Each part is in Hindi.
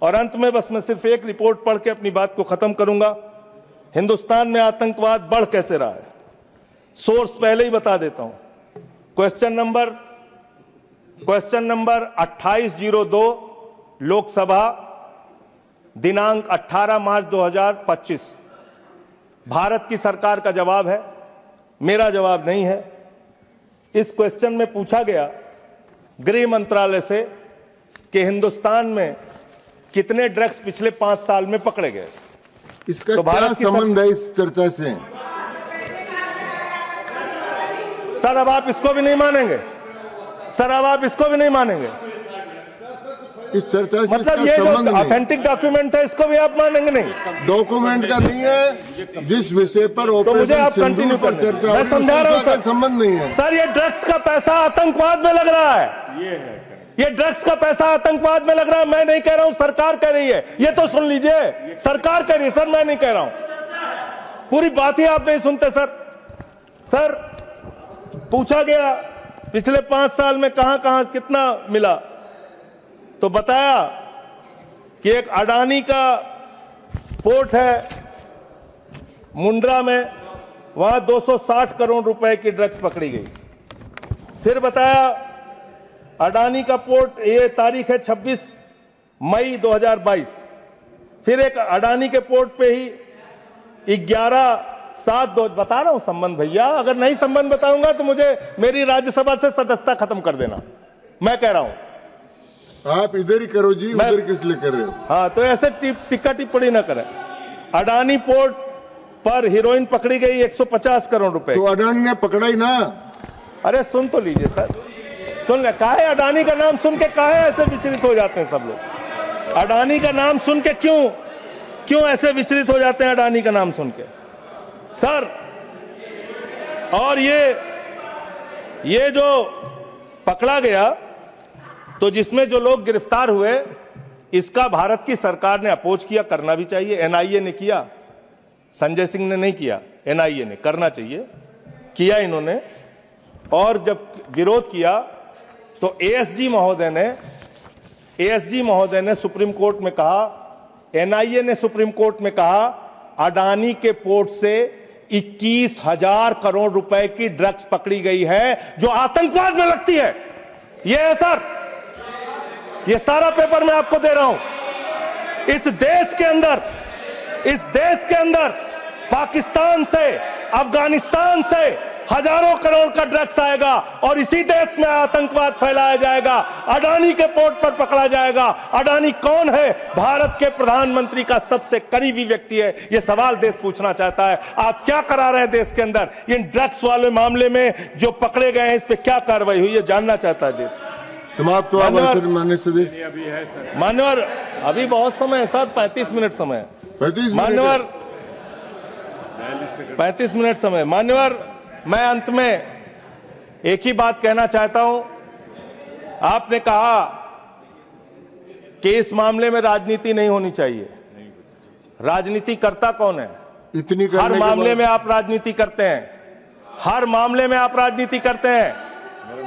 और अंत में बस मैं सिर्फ एक रिपोर्ट पढ़ के अपनी बात को खत्म करूंगा। हिंदुस्तान में आतंकवाद बढ़ कैसे रहा है, सोर्स पहले ही बता देता हूं। क्वेश्चन नंबर 2802 लोकसभा दिनांक 18 मार्च 2025। भारत की सरकार का जवाब है, मेरा जवाब नहीं है। इस क्वेश्चन में पूछा गया गृह मंत्रालय से कि हिंदुस्तान में कितने ड्रग्स पिछले 5 साल में पकड़े गए। इसका तो क्या संबंध है इस चर्चा से? सर अब आप इसको भी नहीं मानेंगे, सर अब आप इसको भी नहीं मानेंगे। इस चर्चा से मतलब ये जो ऑथेंटिक डॉक्यूमेंट है इसको भी आप मानेंगे नहीं? डॉक्यूमेंट का नहीं है, जिस विषय पर तो मुझे आप कंटिन्यू पर चर्चा मैं समझा रहा हूं सर। संबंध नहीं है सर, ये ड्रग्स का पैसा आतंकवाद में लग रहा है, ये ड्रग्स का पैसा आतंकवाद में लग रहा है। मैं नहीं कह रहा हूं, सरकार कह रही है। ये तो सुन लीजिए, सरकार कह रही है सर, मैं नहीं कह रहा हूं। पूरी बात ही आप नहीं सुनते सर। सर पूछा गया पिछले 5 साल में कहां कहां कितना मिला, तो बताया कि एक अडानी का पोर्ट है मुंड्रा में, वहां 260 करोड़ रुपए की ड्रग्स पकड़ी गई। फिर बताया अडानी का पोर्ट, ये तारीख है 26 मई 2022। फिर एक अडानी के पोर्ट पे ही 11/7 बता रहा हूं संबंध भैया, अगर नहीं संबंध बताऊंगा तो मुझे मेरी राज्यसभा से सदस्यता खत्म कर देना। मैं कह रहा हूं आप इधर ही करो जी, उधर किस लिए कर रहे हो? हाँ, तो ऐसे टिक्का टिप्पणी ना करें। अडानी पोर्ट पर हीरोइन पकड़ी गई 150 करोड़ रुपए। तो अडानी ने पकड़ा ही ना। अरे सुन तो लीजिए सर, सुन ले। काहे अडानी का नाम सुन के काहे ऐसे विचलित हो जाते हैं सब लोग? अडानी का नाम सुन के क्यों ऐसे विचलित हो जाते हैं अडानी का नाम सुन के सर? और ये जो पकड़ा गया, तो जिसमें जो लोग गिरफ्तार हुए, इसका भारत की सरकार ने अपोज किया, करना भी चाहिए। एनआईए ने किया, संजय सिंह ने नहीं किया, एनआईए ने करना चाहिए, किया इन्होंने। और जब विरोध किया तो एएसजी महोदय ने सुप्रीम कोर्ट में कहा, एनआईए ने सुप्रीम कोर्ट में कहा, अडानी के पोर्ट से 21,000 करोड़ रुपए की ड्रग्स पकड़ी गई है जो आतंकवाद में लगती है। यह है सर, ये सारा पेपर मैं आपको दे रहा हूं। इस देश के अंदर पाकिस्तान से, अफगानिस्तान से हजारों करोड़ का ड्रग्स आएगा और इसी देश में आतंकवाद फैलाया जाएगा, अडानी के पोर्ट पर पकड़ा जाएगा। अडानी कौन है? भारत के प्रधानमंत्री का सबसे करीबी व्यक्ति है। यह सवाल देश पूछना चाहता है, आप क्या करा रहे हैं देश के अंदर? इन ड्रग्स वाले मामले में जो पकड़े गए हैं, इस पर क्या कार्रवाई हुई है, जानना चाहता है देश। समाप्त हुआ मान्यवर, अभी बहुत समय है सर, 35 मिनट समय है। 35 मान्यवर, 35 मिनट समय। मान्यवर, मैं अंत में एक ही बात कहना चाहता हूं। आपने कहा कि इस मामले में राजनीति नहीं होनी चाहिए। राजनीति करता कौन है? हर मामले में आप राजनीति करते हैं, हर मामले में आप राजनीति करते हैं।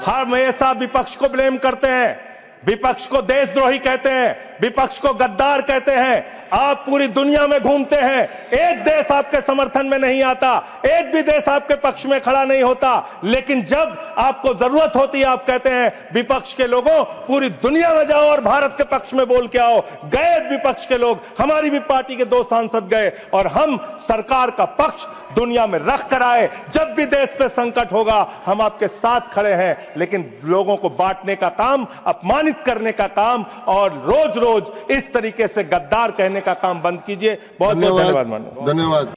हमेशा विपक्ष को ब्लेम करते हैं, विपक्ष को देशद्रोही कहते हैं, विपक्ष को गद्दार कहते हैं। आप पूरी दुनिया में घूमते हैं, एक देश आपके समर्थन में नहीं आता, एक भी देश आपके पक्ष में खड़ा नहीं होता, लेकिन जब आपको जरूरत होती है आप कहते हैं विपक्ष के लोगों पूरी दुनिया में जाओ और भारत के पक्ष में बोल के आओ। गए विपक्ष के लोग, हमारी भी पार्टी के 2 सांसद गए और हम सरकार का पक्ष दुनिया में रख कर आए। जब भी देश पे संकट होगा हम आपके साथ खड़े हैं, लेकिन लोगों को बांटने का काम, अपमानित करने का काम और रोज रोज इस तरीके से गद्दार कहने का काम बंद कीजिए। बहुत बहुत धन्यवाद। धन्यवाद।